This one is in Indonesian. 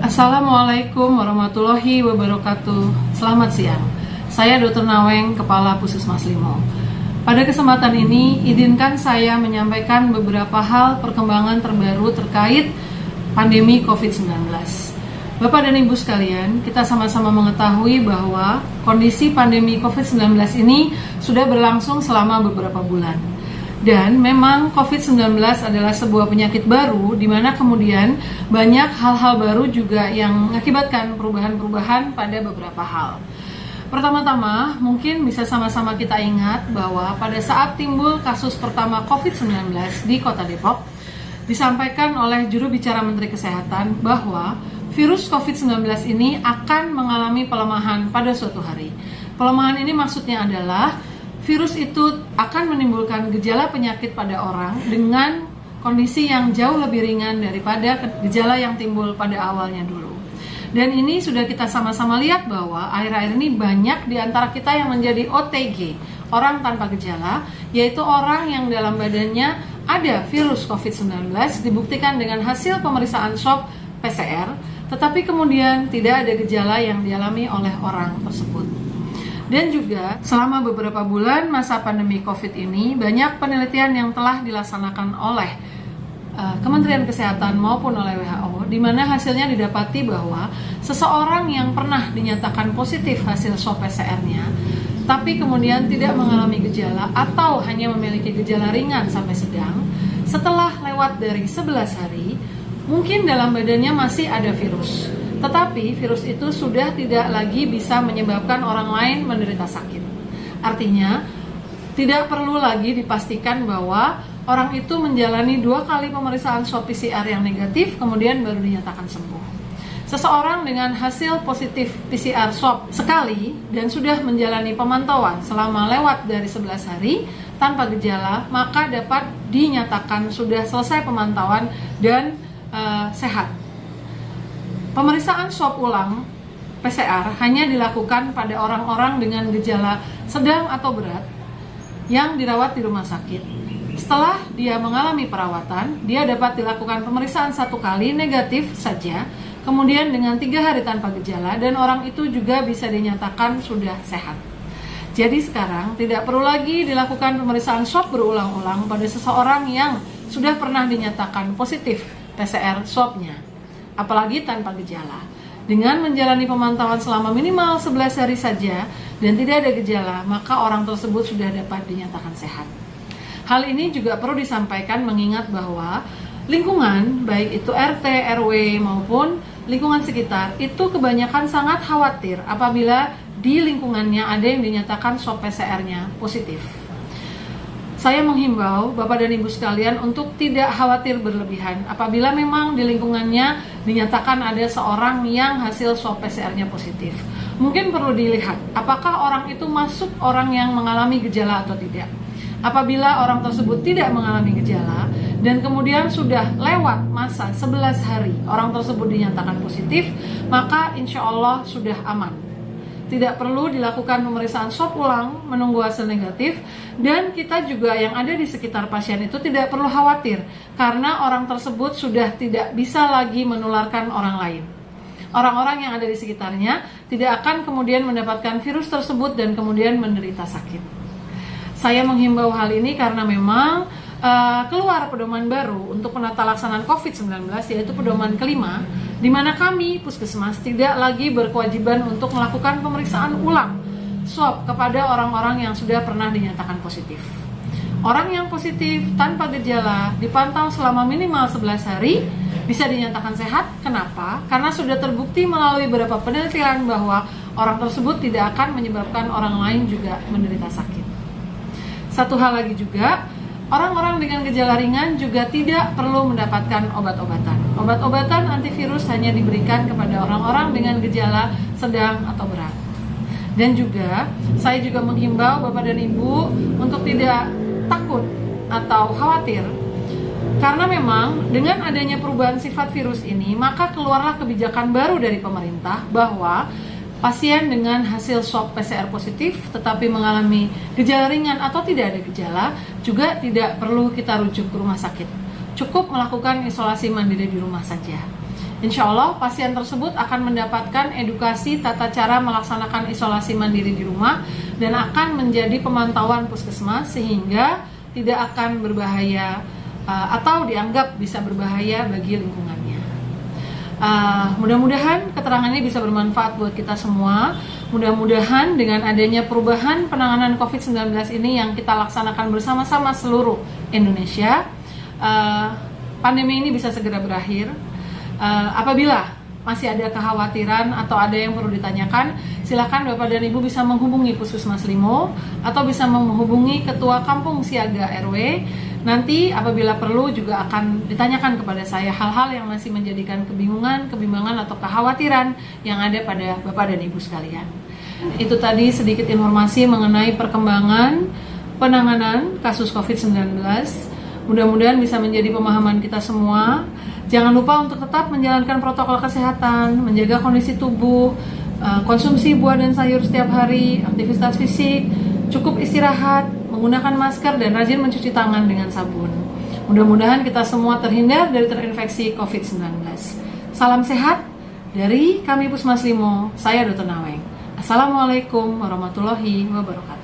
Assalamualaikum warahmatullahi wabarakatuh. Selamat siang. Saya Dr. Naweng, Kepala Puskesmas Limo. Pada kesempatan ini, izinkan saya menyampaikan beberapa hal perkembangan terbaru terkait pandemi COVID-19. Bapak dan Ibu sekalian, kita sama-sama mengetahui bahwa kondisi pandemi COVID-19 ini sudah berlangsung selama beberapa bulan. Dan memang COVID-19 adalah sebuah penyakit baru di mana kemudian banyak hal-hal baru juga yang mengakibatkan perubahan-perubahan pada beberapa hal. Pertama-tama, mungkin bisa sama-sama kita ingat bahwa pada saat timbul kasus pertama COVID-19 di Kota Depok, disampaikan oleh juru bicara Menteri Kesehatan bahwa virus COVID-19 ini akan mengalami pelemahan pada suatu hari. Pelemahan ini maksudnya adalah virus itu akan menimbulkan gejala penyakit pada orang dengan kondisi yang jauh lebih ringan daripada gejala yang timbul pada awalnya dulu. Dan ini sudah kita sama-sama lihat bahwa akhir-akhir ini banyak di antara kita yang menjadi OTG, orang tanpa gejala, yaitu orang yang dalam badannya ada virus COVID-19 dibuktikan dengan hasil pemeriksaan swab PCR, tetapi kemudian tidak ada gejala yang dialami oleh orang tersebut. Dan juga selama beberapa bulan masa pandemi COVID ini banyak penelitian yang telah dilaksanakan oleh Kementerian Kesehatan maupun oleh WHO, di mana hasilnya didapati bahwa seseorang yang pernah dinyatakan positif hasil swab PCR-nya, tapi kemudian tidak mengalami gejala atau hanya memiliki gejala ringan sampai sedang, setelah lewat dari 11 hari, mungkin dalam badannya masih ada virus. Tetapi virus itu sudah tidak lagi bisa menyebabkan orang lain menderita sakit. Artinya, tidak perlu lagi dipastikan bahwa orang itu menjalani 2 kali pemeriksaan swab PCR yang negatif, kemudian baru dinyatakan sembuh. Seseorang dengan hasil positif PCR swab sekali dan sudah menjalani pemantauan selama lewat dari 11 hari tanpa gejala, maka dapat dinyatakan sudah selesai pemantauan dan sehat. Pemeriksaan swab ulang PCR hanya dilakukan pada orang-orang dengan gejala sedang atau berat yang dirawat di rumah sakit. Setelah dia mengalami perawatan, dia dapat dilakukan pemeriksaan 1 kali negatif saja, kemudian dengan 3 hari tanpa gejala, dan orang itu juga bisa dinyatakan sudah sehat. Jadi sekarang tidak perlu lagi dilakukan pemeriksaan swab berulang-ulang pada seseorang yang sudah pernah dinyatakan positif PCR swabnya, apalagi tanpa gejala. Dengan menjalani pemantauan selama minimal 11 hari saja dan tidak ada gejala, maka orang tersebut sudah dapat dinyatakan sehat. Hal ini juga perlu disampaikan mengingat bahwa lingkungan, baik itu RT, RW maupun lingkungan sekitar, itu kebanyakan sangat khawatir apabila di lingkungannya ada yang dinyatakan swab PCR-nya positif. Saya menghimbau Bapak dan Ibu sekalian untuk tidak khawatir berlebihan apabila memang di lingkungannya dinyatakan ada seorang yang hasil swab PCR-nya positif. Mungkin perlu dilihat apakah orang itu masuk orang yang mengalami gejala atau tidak. Apabila orang tersebut tidak mengalami gejala dan kemudian sudah lewat masa 11 hari orang tersebut dinyatakan positif, maka insya Allah sudah aman. Tidak perlu dilakukan pemeriksaan swab ulang menunggu hasil negatif, dan kita juga yang ada di sekitar pasien itu tidak perlu khawatir karena orang tersebut sudah tidak bisa lagi menularkan orang lain. Orang-orang yang ada di sekitarnya tidak akan kemudian mendapatkan virus tersebut dan kemudian menderita sakit. Saya menghimbau hal ini karena memang keluar pedoman baru untuk penata laksanaan COVID-19, yaitu pedoman kelima, di mana kami Puskesmas tidak lagi berkewajiban untuk melakukan pemeriksaan ulang swab kepada orang-orang yang sudah pernah dinyatakan positif. Orang yang positif tanpa gejala dipantau selama minimal 11 hari bisa dinyatakan sehat. Kenapa? Karena sudah terbukti melalui beberapa penelitian bahwa orang tersebut tidak akan menyebabkan orang lain juga menderita sakit. Satu hal lagi juga, orang-orang dengan gejala ringan juga tidak perlu mendapatkan obat-obatan. Obat-obatan antivirus hanya diberikan kepada orang-orang dengan gejala sedang atau berat. Dan juga, saya juga menghimbau Bapak dan Ibu untuk tidak takut atau khawatir. Karena memang dengan adanya perubahan sifat virus ini, maka keluarlah kebijakan baru dari pemerintah bahwa pasien dengan hasil swab PCR positif tetapi mengalami gejala ringan atau tidak ada gejala juga tidak perlu kita rujuk ke rumah sakit. Cukup melakukan isolasi mandiri di rumah saja. Insya Allah pasien tersebut akan mendapatkan edukasi tata cara melaksanakan isolasi mandiri di rumah dan akan menjadi pemantauan puskesmas sehingga tidak akan berbahaya atau dianggap bisa berbahaya bagi lingkungannya. Mudah-mudahan keterangan ini bisa bermanfaat buat kita semua. Mudah-mudahan dengan adanya perubahan penanganan COVID-19 ini yang kita laksanakan bersama-sama seluruh Indonesia, pandemi ini bisa segera berakhir. Apabila masih ada kekhawatiran atau ada yang perlu ditanyakan, silakan Bapak dan Ibu bisa menghubungi Puskesmas Limo atau bisa menghubungi Ketua Kampung Siaga RW. Nanti apabila perlu juga akan ditanyakan kepada saya hal-hal yang masih menjadikan kebimbangan atau kekhawatiran yang ada pada Bapak dan Ibu sekalian. Itu tadi sedikit informasi mengenai perkembangan penanganan kasus COVID-19. Mudah-mudahan bisa menjadi pemahaman kita semua. Jangan lupa untuk tetap menjalankan protokol kesehatan, menjaga kondisi tubuh, konsumsi buah dan sayur setiap hari, aktivitas fisik, cukup istirahat, menggunakan masker, dan rajin mencuci tangan dengan sabun. Mudah-mudahan kita semua terhindar dari terinfeksi COVID-19. Salam sehat dari kami Puskesmas Limo, saya Dr. Naweng. Assalamualaikum warahmatullahi wabarakatuh.